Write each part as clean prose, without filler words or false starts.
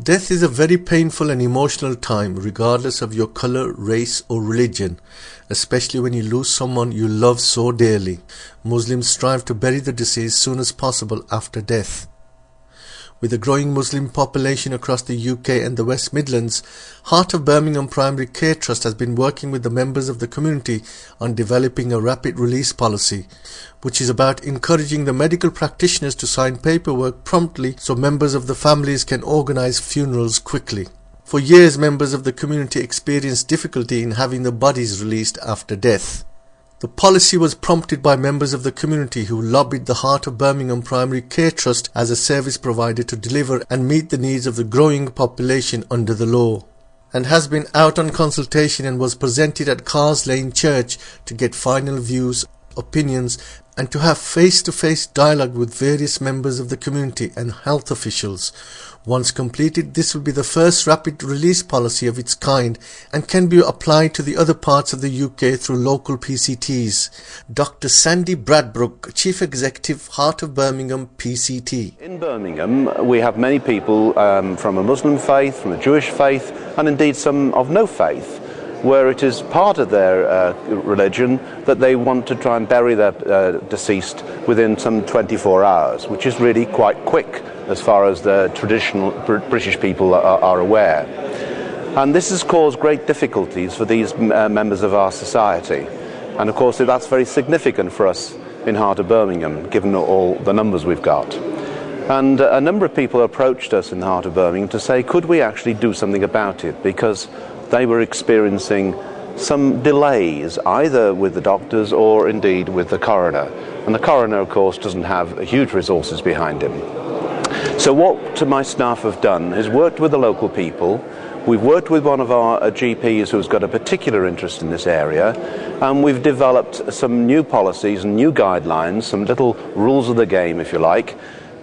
Death is a very painful and emotional time, regardless of your colour, race or religion, especially when you lose someone you love so dearly. Muslims strive to bury the deceased as soon as possible after death. With a growing Muslim population across the UK and the West Midlands, Heart of Birmingham Primary Care Trust has been working with the members of the community on developing a rapid release policy, which is about encouraging the medical practitioners to sign paperwork promptly so members of the families can organise funerals quickly. For years, members of the community experienced difficulty in having the bodies released after death. The policy was prompted by members of the community who lobbied the Heart of Birmingham Primary Care Trust as a service provider to deliver and meet the needs of the growing population under the law, and has been out on consultation and was presented at Cars Lane Church to get final views, opinions and to have face-to-face dialogue with various members of the community and health officials. Once completed, this will be the first rapid release policy of its kind and can be applied to the other parts of the UK through local PCTs. Dr. Sandy Bradbrook, Chief Executive, Heart of Birmingham PCT. In Birmingham, we have many people from a Muslim faith, from a Jewish faith, and indeed some of no faith, where it is part of their religion that they want to try and bury their deceased within some 24 hours, which is really quite quick as far as the traditional British people are aware. And this has caused great difficulties for these members of our society. And of course that's very significant for us in Heart of Birmingham, given all the numbers we've got. And a number of people approached us in Heart of Birmingham to say, could we actually do something about it? Because they were experiencing some delays, either with the doctors or indeed with the coroner. And the coroner, of course, doesn't have huge resources behind him. So what my staff have done is worked with the local people. We've worked with one of our GPs who's got a particular interest in this area, and we've developed some new policies and new guidelines, some little rules of the game, if you like,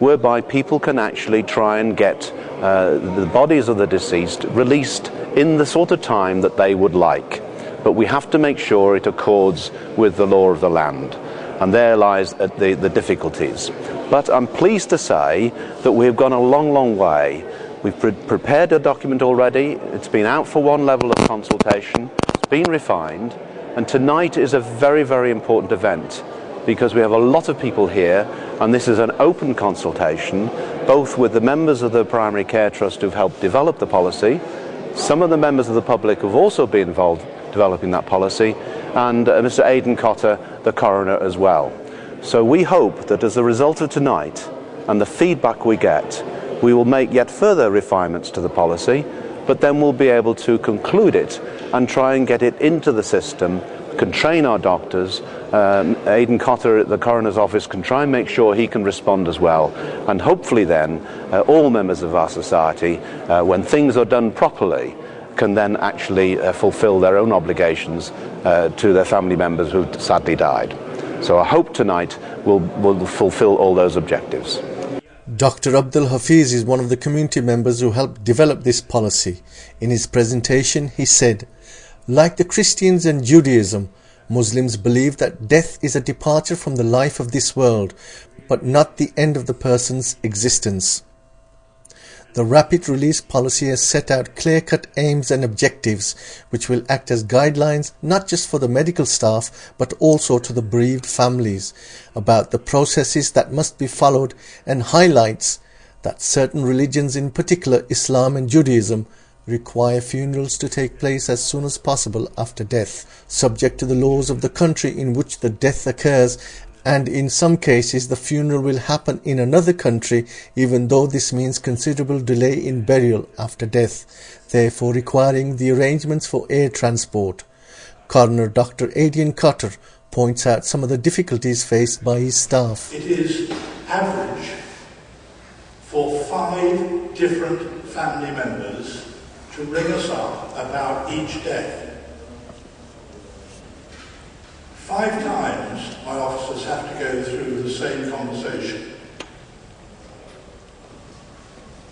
whereby people can actually try and get the bodies of the deceased released in the sort of time that they would like. But we have to make sure it accords with the law of the land. And there lies the difficulties. But I'm pleased to say that we've gone a long, long way. We've prepared a document already. It's been out for one level of consultation. It's been refined. And tonight is a very, very important event because we have a lot of people here, and this is an open consultation, both with the members of the Primary Care Trust who've helped develop the policy. Some of the members of the public have also been involved developing that policy, and Mr. Aidan Cotter, the coroner, as well. So we hope that as a result of tonight and the feedback we get, we will make yet further refinements to the policy, but then we'll be able to conclude it and try and get it into the system, can train our doctors. Aidan Cotter at the coroner's office can try and make sure he can respond as well, and hopefully then all members of our society, when things are done properly, can then actually fulfil their own obligations to their family members who sadly died. So I hope tonight will fulfil all those objectives. Dr. Abdul Hafiz is one of the community members who helped develop this policy. In his presentation, he said, like the Christians and Judaism, Muslims believe that death is a departure from the life of this world, but not the end of the person's existence. The rapid release policy has set out clear-cut aims and objectives which will act as guidelines not just for the medical staff but also to the bereaved families about the processes that must be followed, and highlights that certain religions, in particular Islam and Judaism, require funerals to take place as soon as possible after death, subject to the laws of the country in which the death occurs, and in some cases the funeral will happen in another country even though this means considerable delay in burial after death, therefore requiring the arrangements for air transport. Coroner Dr. Aidan Cotter points out some of the difficulties faced by his staff. It is average for 5 different family members to ring us up about each death. 5 times my officers have to go through the same conversation.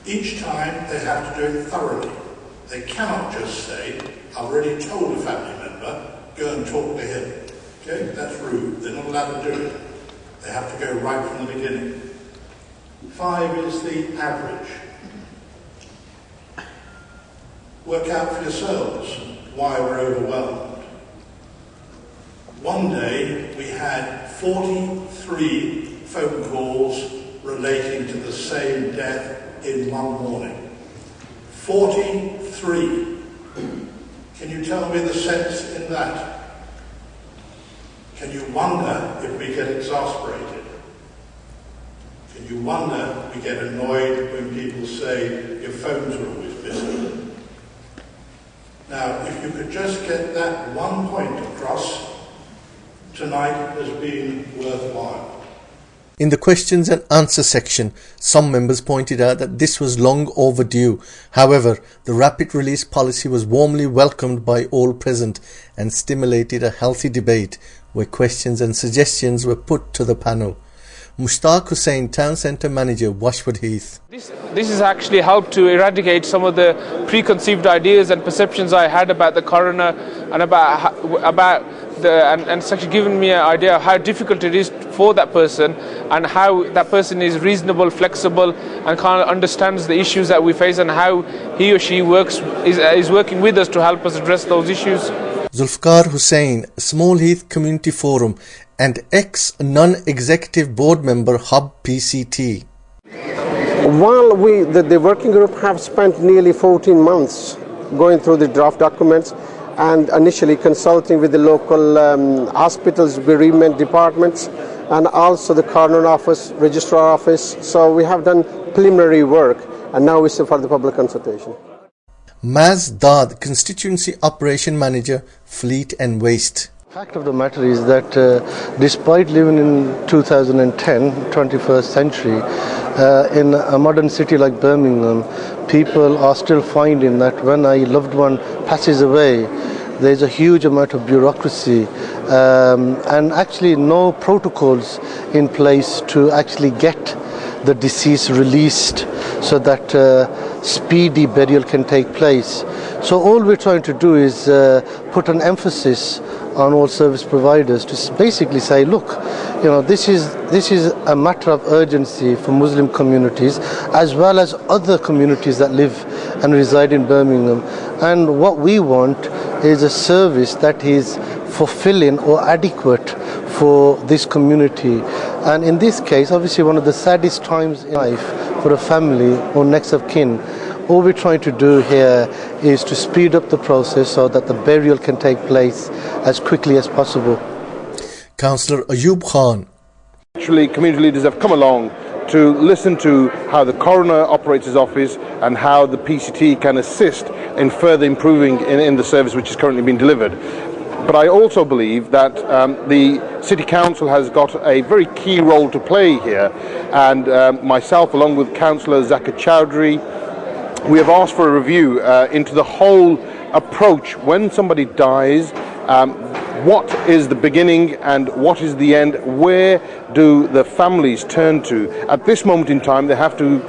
Each time they have to do it thoroughly. They cannot just say, I've already told a family member, go and talk to him. Okay, that's rude. They're not allowed to do it. They have to go right from the beginning. 5 is the average. Work out for yourselves why we're overwhelmed. One day we had 43 phone calls relating to the same death in one morning. 43. Can you tell me the sense in that? Can you wonder if we get exasperated? Can you wonder if we get annoyed when people say your phones are always busy? Now, if you could just get that one point across, tonight has been worthwhile. In the questions and answer section, some members pointed out that this was long overdue. However, the rapid release policy was warmly welcomed by all present and stimulated a healthy debate where questions and suggestions were put to the panel. Mushtaq Hussain, Town Centre Manager, Washford Heath. This has actually helped to eradicate some of the preconceived ideas and perceptions I had about the coroner and and it's actually given me an idea of how difficult it is for that person and how that person is reasonable, flexible and kind of understands the issues that we face and how he or she is working with us to help us address those issues. Zulfikar Hussain, Small Heath Community Forum and ex-non-executive board member Hub PCT. While the working group have spent nearly 14 months going through the draft documents and initially consulting with the local hospitals, bereavement departments and also the coroner office, registrar office. So we have done preliminary work and now we're for the public consultation. Maz Dad, Constituency Operation Manager, Fleet and Waste. Fact of the matter is that despite living in 2010, 21st century, in a modern city like Birmingham, people are still finding that when a loved one passes away, there's a huge amount of bureaucracy and actually no protocols in place to actually get the deceased released so that speedy burial can take place. So all we're trying to do is put an emphasis on all service providers to basically say, look, this is a matter of urgency for Muslim communities as well as other communities that live and reside in Birmingham. And what we want is a service that is fulfilling or adequate for this community. And in this case, obviously one of the saddest times in life for a family or next of kin, all we're trying to do here is to speed up the process so that the burial can take place as quickly as possible. Councillor Ayub Khan. Actually, community leaders have come along to listen to how the coroner operates his office and how the PCT can assist in further improving in the service which is currently being delivered. But I also believe that the City Council has got a very key role to play here, and myself along with Councillor Zakir Chowdhury, we have asked for a review into the whole approach when somebody dies. What is the beginning and what is the end? Where do the families turn to? At this moment in time, they have to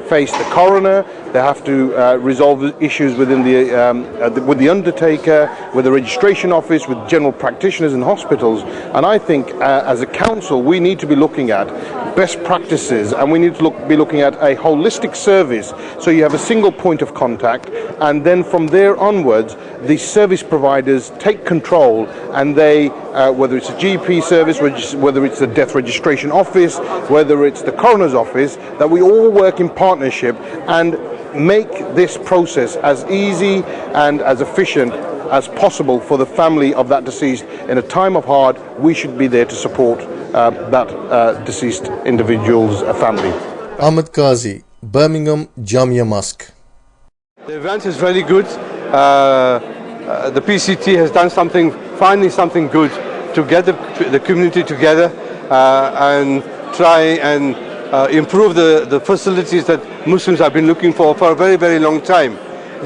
face the coroner, they have to resolve issues within with the undertaker, with the registration office, with general practitioners and hospitals. And I think as a council, we need to be looking at best practices and we need to be looking at a holistic service so you have a single point of contact, and then from there onwards, the service providers take control and they, whether it's a GP service, whether it's the death registration office, whether it's the coroner's office, that we all work in partnership and make this process as easy and as efficient as possible for the family of that deceased. In a time of hard, we should be there to support that deceased individual's family. Ahmed Qazi, Birmingham Jamia Mosque. The event is very good. The PCT has done finally something good to get the community together and try and improve the facilities that Muslims have been looking for a very, very long time.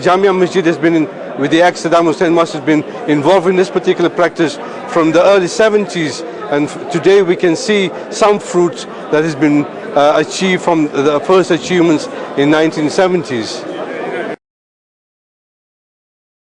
Jamia Masjid has been, with the ex-Saddam Hussein Mosque, has been involved in this particular practice from the early 70s, and today we can see some fruit that has been achieved from the first achievements in 1970s.